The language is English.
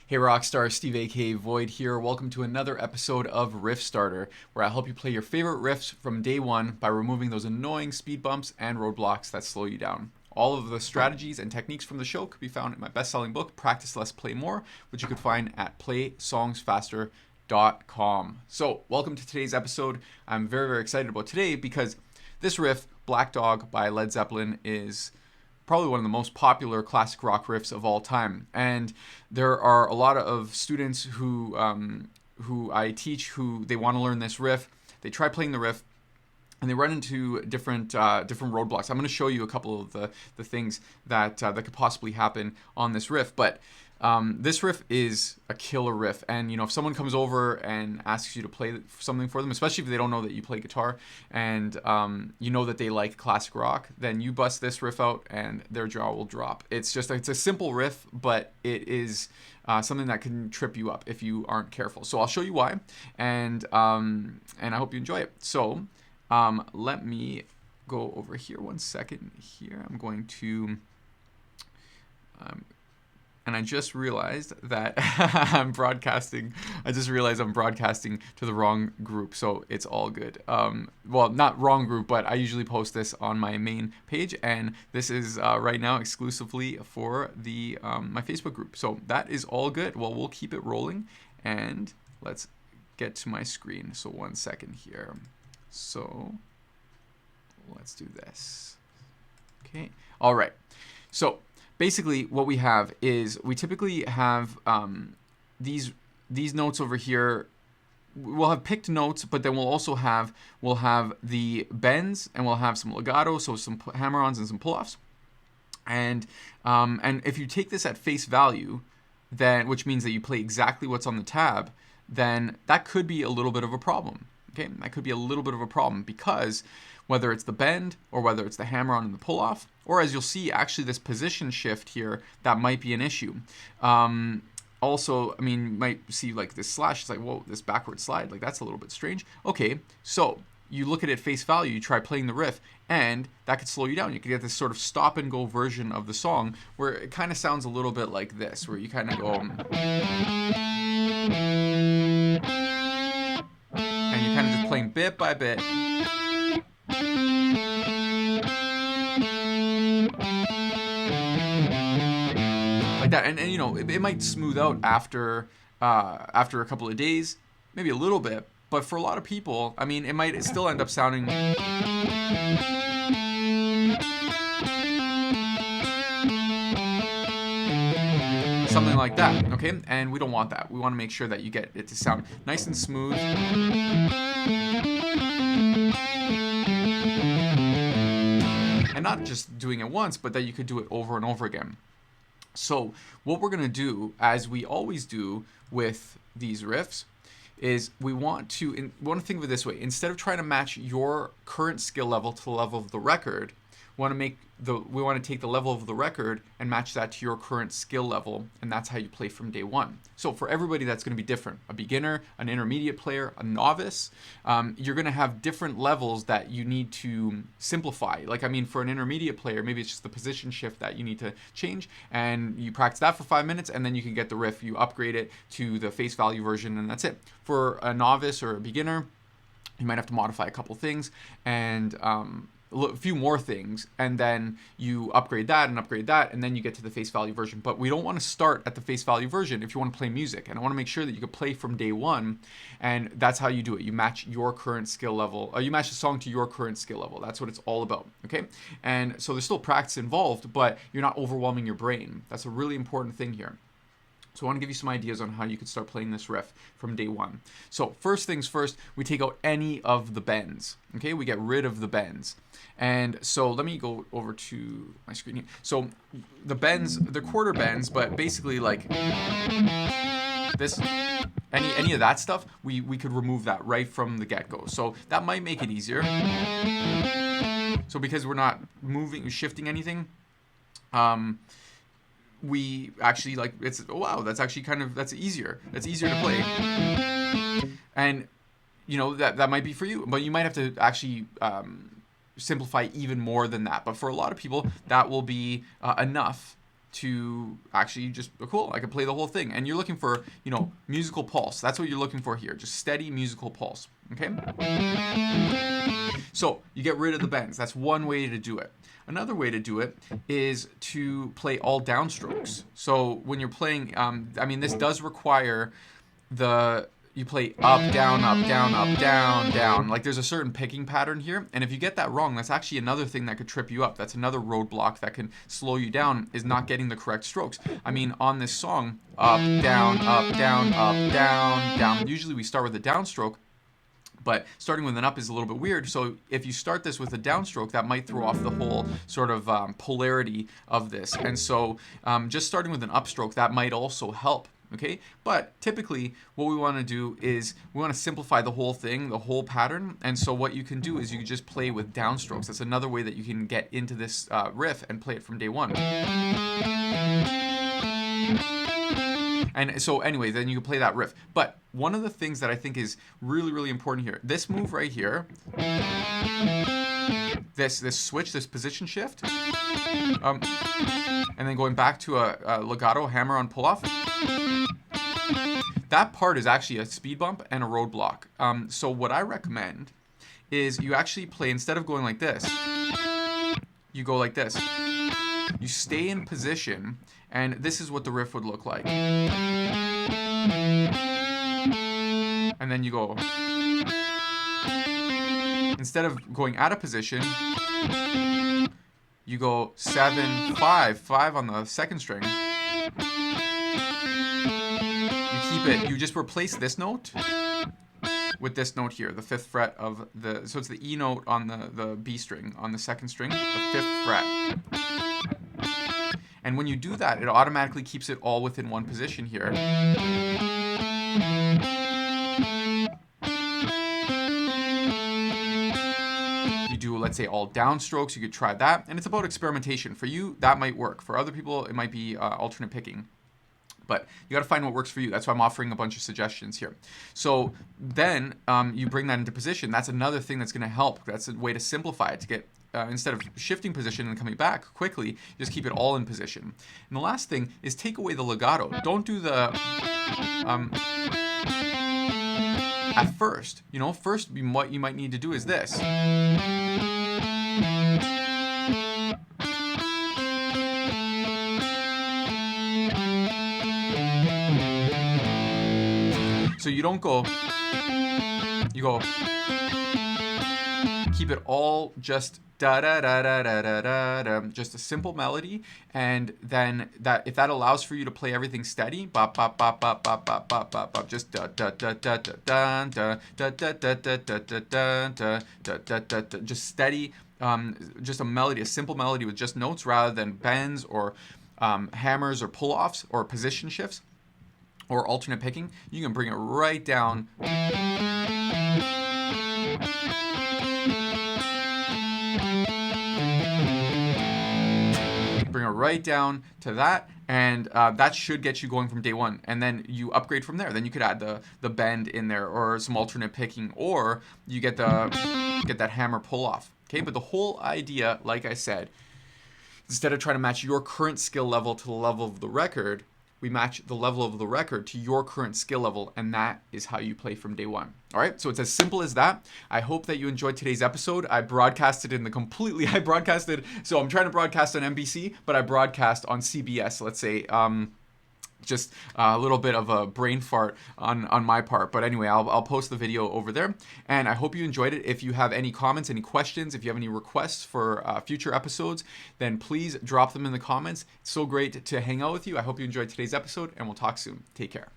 Hey Rockstar, Steve aka Void here. Welcome to another episode of RIFFSTARTER, where I help you play your favorite riffs from day one by removing those annoying speed bumps and roadblocks that slow you down. All of the strategies and techniques from the show could be found in my best-selling book, Practice Less, Play More, which you could find at playsongsfaster.com. So, welcome to today's episode. I'm very, very excited about today because this riff, Black Dog by Led Zeppelin, is probably one of the most popular classic rock riffs of all time. And there are a lot of students who I teach who they want to learn this riff. They try playing the riff and they run into different roadblocks. I'm going to show you a couple of the things that could possibly happen on this riff. But this riff is a killer riff, and if someone comes over and asks you to play something for them, especially if they don't know that you play guitar, and you know that they like classic rock, then you bust this riff out and their jaw will drop. It's a simple riff, but it is something that can trip you up if you aren't careful. So I'll show you why, and I hope you enjoy it. So let me go over here one second. Here I'm going to. And I just realized that I'm broadcasting. I just realized I'm broadcasting to the wrong group, so it's all good. Well, not wrong group, but I usually post this on my main page, and this is right now exclusively for the my Facebook group. So that is all good. Well, we'll keep it rolling, and let's get to my screen. So one second here. So let's do this. Okay. All right. So basically, what we have is we typically have these notes over here. We'll have picked notes, but then we'll have the bends, and we'll have some legato, so some hammer-ons and some pull-offs. And if you take this at face value, then which means that you play exactly what's on the tab, then that could be a little bit of a problem. Okay, that could be a little bit of a problem because whether it's the bend or whether it's the hammer-on and the pull-off, or as you'll see, actually this position shift here, that might be an issue. Also, I mean, you might see like this slash, it's like, whoa, this backward slide, like that's a little bit strange. Okay, so you look at it face value, you try playing the riff, and that could slow you down. You could get this sort of stop and go version of the song where it kind of sounds a little bit like this, where you kind of go, and you're kind of just playing bit by bit. Like that, and it might smooth out after a couple of days, maybe a little bit, but for a lot of people, I mean, it might still end up sounding something like that, okay? And we don't want that. We want to make sure that you get it to sound nice and smooth. And not just doing it once, but that you could do it over and over again. So what we're going to do, as we always do with these riffs, is we want to think of it this way. Instead of trying to match your current skill level to the level of the record, we want to take the level of the record and match that to your current skill level, and that's how you play from day one. So for everybody, that's going to be different. A beginner, an intermediate player, a novice, you're going to have different levels that you need to simplify. Like, I mean, for an intermediate player, maybe it's just the position shift that you need to change, and you practice that for 5 minutes, and then you can get the riff. You upgrade it to the face value version, and that's it. For a novice or a beginner, you might have to modify a couple things, and a few more things, and then you upgrade that, and then you get to the face value version. But we don't want to start at the face value version if you want to play music, and I want to make sure that you can play from day one, and that's how you do it. You match your current skill level, or you match the song to your current skill level. That's what it's all about, okay? And so there's still practice involved, but you're not overwhelming your brain. That's a really important thing here. So I want to give you some ideas on how you could start playing this riff from day one. So first things first, we take out any of the bends. Okay, we get rid of the bends. And so let me go over to my screen here. So the bends, they're quarter bends, but basically like this, any of that stuff, we could remove that right from the get-go. So that might make it easier. So because we're not shifting anything, we actually that's actually that's easier to play, and that might be for you, but you might have to actually simplify even more than that. But for a lot of people, that will be enough to actually just, cool, I can play the whole thing. And you're looking for, you know, musical pulse. That's what you're looking for here, just steady musical pulse, okay? So you get rid of the bends. That's one way to do it. Another way to do it is to play all downstrokes. So when you're playing, I mean, this does require you play up, down, up, down, up, down, down. Like there's a certain picking pattern here. And if you get that wrong, that's actually another thing that could trip you up. That's another roadblock that can slow you down, is not getting the correct strokes. I mean, on this song, up, down, up, down, up, down, down. Usually we start with a downstroke, but starting with an up is a little bit weird. So if you start this with a downstroke, that might throw off the whole sort of polarity of this. And so just starting with an upstroke, that might also help. Okay, but typically what we want to do is we want to simplify the whole thing, the whole pattern. And so what you can do is you can just play with downstrokes. That's another way that you can get into this riff and play it from day one. And so anyway, then you can play that riff. But one of the things that I think is really, really important here, this move right here, this switch, this position shift, and then going back to a legato hammer on pull-off, that part is actually a speed bump and a roadblock. So what I recommend is you actually play, instead of going like this, you go like this. You stay in position, and this is what the riff would look like. And then you go. Instead of going out of position, you go 7, 5, 5 on the second string. You just replace this note with this note here, the 5th fret of the, so it's the E note on the B string, on the second string, the 5th fret. And when you do that, it automatically keeps it all within one position here. You do, let's say, all downstrokes, you could try that, and it's about experimentation. For you, that might work. For other people, it might be alternate picking. But you got to find what works for you. That's why I'm offering a bunch of suggestions here. So then you bring that into position. That's another thing that's going to help. That's a way to simplify it, to get, instead of shifting position and coming back quickly, just keep it all in position. And the last thing is take away the legato. Don't do the, at first, you know, first what you might need to do is this. So you don't go, you go, keep it all just da da da da da da da da, just a simple melody, and then that, if that allows for you to play everything steady, bop bop bop bop bop bop bop bop bop, just da da da da da da da da da da da da da da da da, just steady, just a melody, a simple melody with just notes rather than bends or hammers or pull-offs or position shifts or alternate picking. You can bring it right down. Bring it right down to that, and that should get you going from day one. And then you upgrade from there. Then you could add the bend in there, or some alternate picking, or you get that hammer pull off. Okay, but the whole idea, like I said, instead of trying to match your current skill level to the level of the record, we match the level of the record to your current skill level, and that is how you play from day one. All right, so it's as simple as that. I hope that you enjoyed today's episode. I broadcasted so I'm trying to broadcast on NBC, but I broadcast on CBS, let's say, just a little bit of a brain fart on my part. But anyway, I'll post the video over there. And I hope you enjoyed it. If you have any comments, any questions, if you have any requests for future episodes, then please drop them in the comments. It's so great to hang out with you. I hope you enjoyed today's episode, and we'll talk soon. Take care.